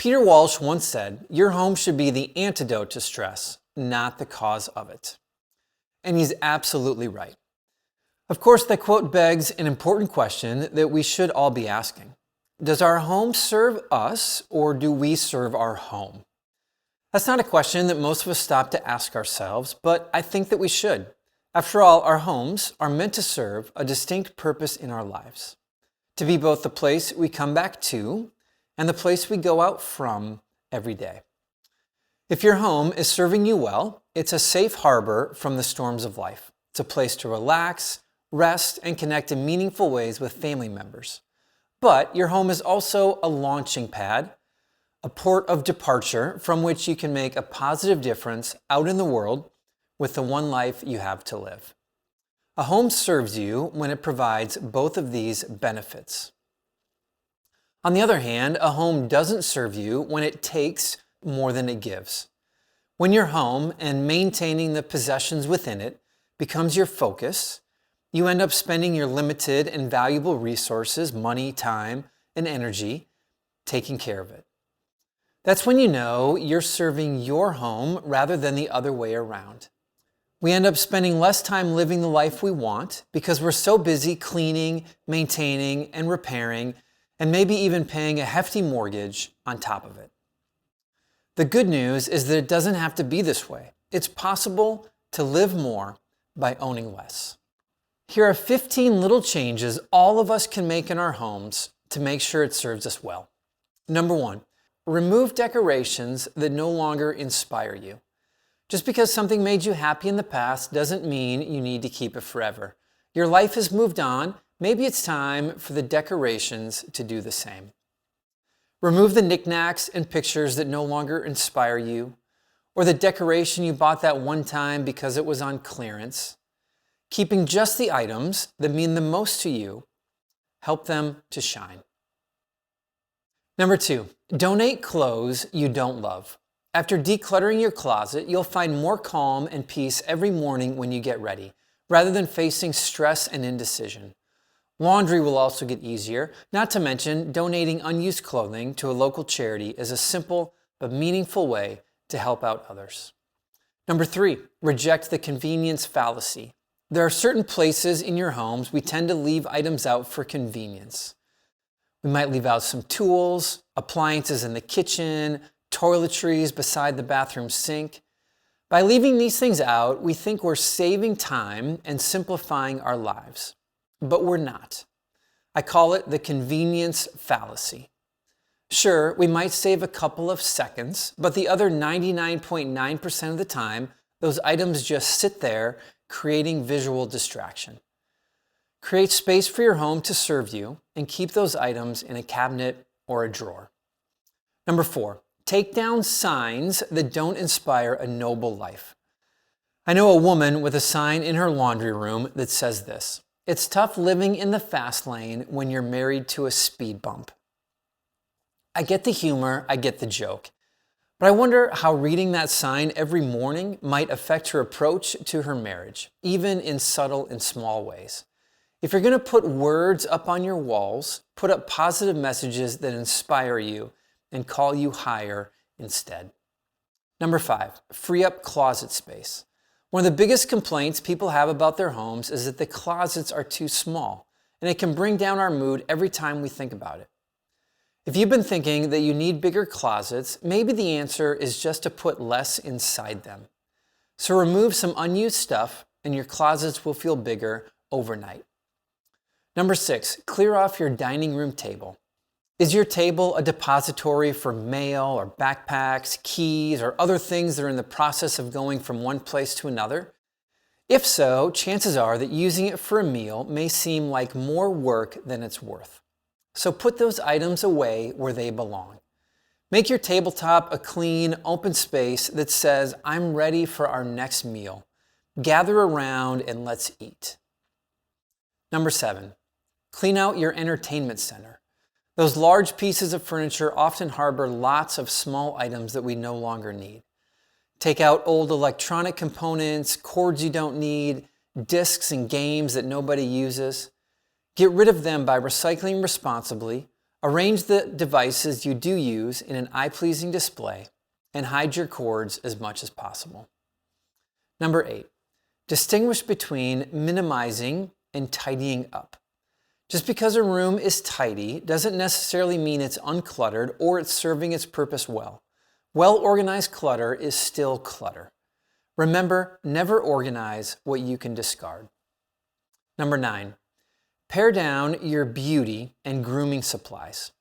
Peter Walsh once said, "Your home should be the antidote to stress, not the cause of it." And he's absolutely right. Of course, that quote begs an important question that we should all be asking. Does our home serve us, or do we serve our home? That's not a question that most of us stop to ask ourselves, but I think that we should. After all, our homes are meant to serve a distinct purpose in our lives, to be both the place we come back to and the place we go out from every day. If your home is serving you well, it's a safe harbor from the storms of life. It's a place to relax, rest, and connect in meaningful ways with family members. But your home is also a launching pad, a port of departure from which you can make a positive difference out in the world with the one life you have to live. A home serves you when it provides both of these benefits. On the other hand, a home doesn't serve you when it takes more than it gives. When your home and maintaining the possessions within it becomes your focus, you end up spending your limited and valuable resources, money, time, and energy, taking care of it. That's when you know you're serving your home rather than the other way around. We end up spending less time living the life we want because we're so busy cleaning, maintaining, and repairing, and maybe even paying a hefty mortgage on top of it. The good news is that it doesn't have to be this way. It's possible to live more by owning less. Here are 15 little changes all of us can make in our homes to make sure it serves us well. Number 1, remove decorations that no longer inspire you. Just because something made you happy in the past doesn't mean you need to keep it forever. Your life has moved on. Maybe it's time for the decorations to do the same. Remove the knickknacks and pictures that no longer inspire you, or the decoration you bought that one time because it was on clearance. Keeping just the items that mean the most to you, help them to shine. Number 2, donate clothes you don't love. After decluttering your closet, you'll find more calm and peace every morning when you get ready, rather than facing stress and indecision. Laundry will also get easier, not to mention donating unused clothing to a local charity is a simple but meaningful way to help out others. Number 3, reject the convenience fallacy. There are certain places in your homes we tend to leave items out for convenience. We might leave out some tools, appliances in the kitchen, toiletries beside the bathroom sink. By leaving these things out, we think we're saving time and simplifying our lives. But we're not. I call it the convenience fallacy. Sure, we might save a couple of seconds, but the other 99.9% of the time, those items just sit there, creating visual distraction. Create space for your home to serve you and keep those items in a cabinet or a drawer. Number 4, take down signs that don't inspire a noble life. I know a woman with a sign in her laundry room that says this: "It's tough living in the fast lane when you're married to a speed bump." I get the humor, I get the joke, but I wonder how reading that sign every morning might affect her approach to her marriage, even in subtle and small ways. If you're going to put words up on your walls, put up positive messages that inspire you and call you higher instead. Number 5, free up closet space. One of the biggest complaints people have about their homes is that the closets are too small, and it can bring down our mood every time we think about it. If you've been thinking that you need bigger closets, maybe the answer is just to put less inside them. So remove some unused stuff and your closets will feel bigger overnight. Number 6, clear off your dining room table. Is your table a depository for mail or backpacks, keys, or other things that are in the process of going from one place to another? If so, chances are that using it for a meal may seem like more work than it's worth. So put those items away where they belong. Make your tabletop a clean, open space that says, "I'm ready for our next meal. Gather around and let's eat." Number 7, clean out your entertainment center. Those large pieces of furniture often harbor lots of small items that we no longer need. Take out old electronic components, cords you don't need, discs and games that nobody uses. Get rid of them by recycling responsibly, Arrange the devices you do use in an eye-pleasing display and hide your cords as much as possible. Number 8, distinguish between minimizing and tidying up. Just because a room is tidy doesn't necessarily mean it's uncluttered or it's serving its purpose well. Well-organized clutter is still clutter. Remember, never organize what you can discard. Number 9, pare down your beauty and grooming supplies.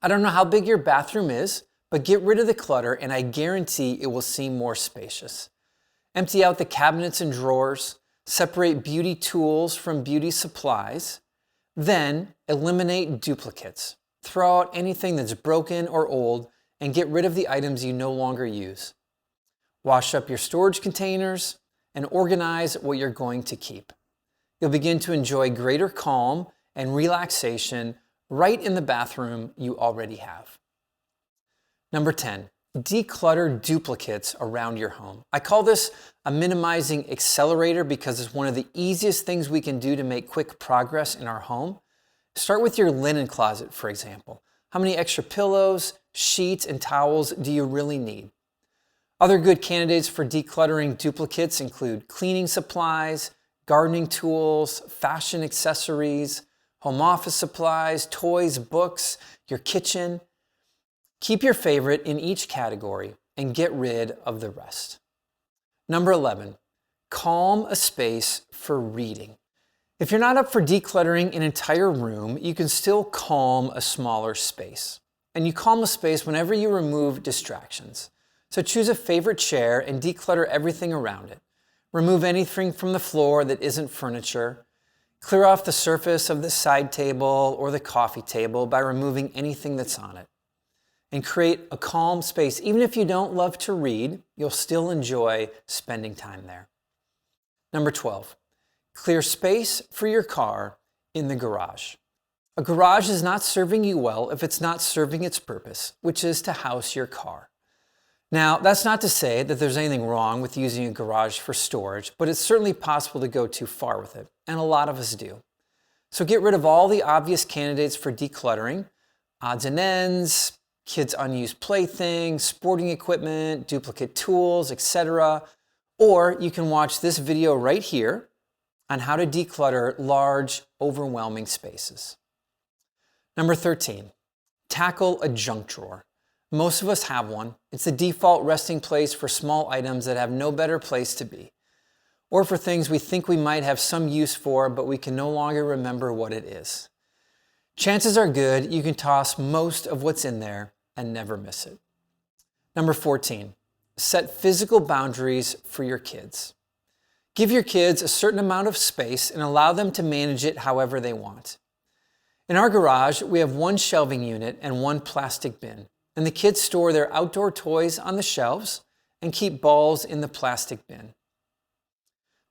I don't know how big your bathroom is, but get rid of the clutter and I guarantee it will seem more spacious. Empty out the cabinets and drawers, separate beauty tools from beauty supplies, then eliminate duplicates. Throw out anything that's broken or old and get rid of the items you no longer use. Wash up your storage containers and organize what you're going to keep. You'll begin to enjoy greater calm and relaxation right in the bathroom you already have. Number 10, declutter duplicates around your home. I call this a minimizing accelerator because it's one of the easiest things we can do to make quick progress in our home. Start with your linen closet, for example. How many extra pillows, sheets, and towels do you really need? Other good candidates for decluttering duplicates include cleaning supplies, gardening tools, fashion accessories, home office supplies, toys, books, your kitchen. Keep your favorite in each category and get rid of the rest. Number 11, calm a space for reading. If you're not up for decluttering an entire room, you can still calm a smaller space. And you calm a space whenever you remove distractions. So choose a favorite chair and declutter everything around it. Remove anything from the floor that isn't furniture. Clear off the surface of the side table or the coffee table by removing anything that's on it. And create a calm space. Even if you don't love to read, you'll still enjoy spending time there. Number 12, clear space for your car in the garage. A garage is not serving you well if it's not serving its purpose, which is to house your car. Now, that's not to say that there's anything wrong with using a garage for storage, but it's certainly possible to go too far with it, and a lot of us do. So get rid of all the obvious candidates for decluttering, odds and ends, kids' unused playthings, sporting equipment, duplicate tools, etc. Or you can watch this video right here on how to declutter large, overwhelming spaces. Number 13, tackle a junk drawer. Most of us have one. It's the default resting place for small items that have no better place to be, or for things we think we might have some use for, but we can no longer remember what it is. Chances are good you can toss most of what's in there and never miss it. Number 14, set physical boundaries for your kids. Give your kids a certain amount of space and allow them to manage it however they want. In our garage, we have one shelving unit and one plastic bin, and the kids store their outdoor toys on the shelves and keep balls in the plastic bin.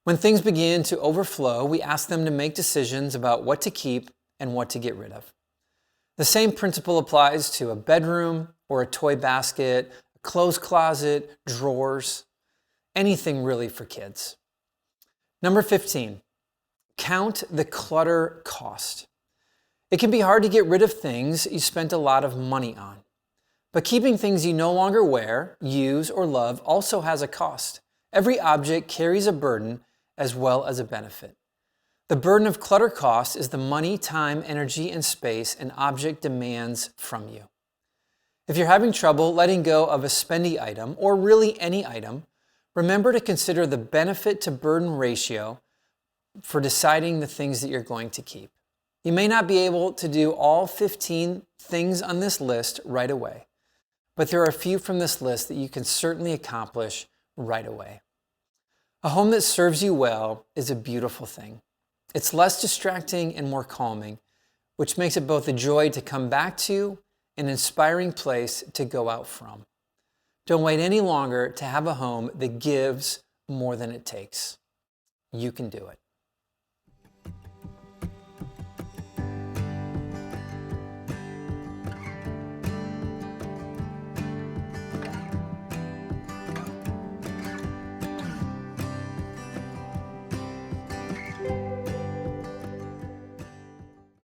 When things begin to overflow, we ask them to make decisions about what to keep and what to get rid of. The same principle applies to a bedroom or a toy basket, a clothes closet, drawers, anything really for kids. Number 15, count the clutter cost. It can be hard to get rid of things you spent a lot of money on. But keeping things you no longer wear, use, or love also has a cost. Every object carries a burden as well as a benefit. The burden of clutter cost is the money, time, energy, and space an object demands from you. If you're having trouble letting go of a spendy item, or really any item, remember to consider the benefit to burden ratio for deciding the things that you're going to keep. You may not be able to do all 15 things on this list right away, but there are a few from this list that you can certainly accomplish right away. A home that serves you well is a beautiful thing. It's less distracting and more calming, which makes it both a joy to come back to and an inspiring place to go out from. Don't wait any longer to have a home that gives more than it takes. You can do it.